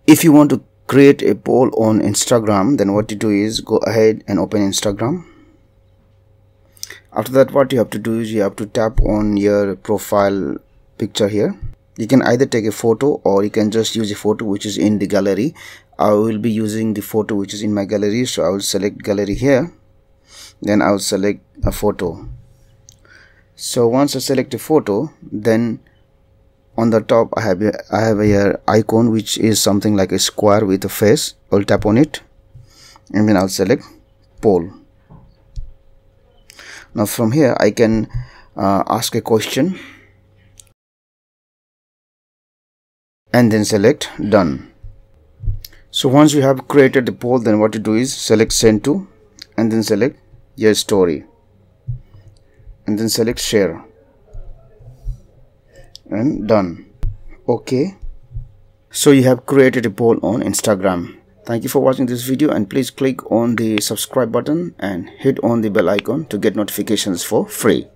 If you want to create a poll on Instagram, then what you do is go ahead and open Instagram. After that, what you have to do is you have to tap on your profile picture here. You can either take a photo or you can just use a photo which is in the gallery. I will be using the photo which is in my gallery, so I will select gallery here. Then I will select a photo. So once I select a photo, then on the top I have a icon which is something like a square with a face. I'll tap on it and then I'll select poll. Now from here I can ask a question and then select done. So once you have created the poll, then what you do is select send to and then select your story and then select share and done. Okay, so you have created a poll on Instagram. Thank you for watching this video, and please click on the subscribe button and hit on the bell icon to get notifications for free.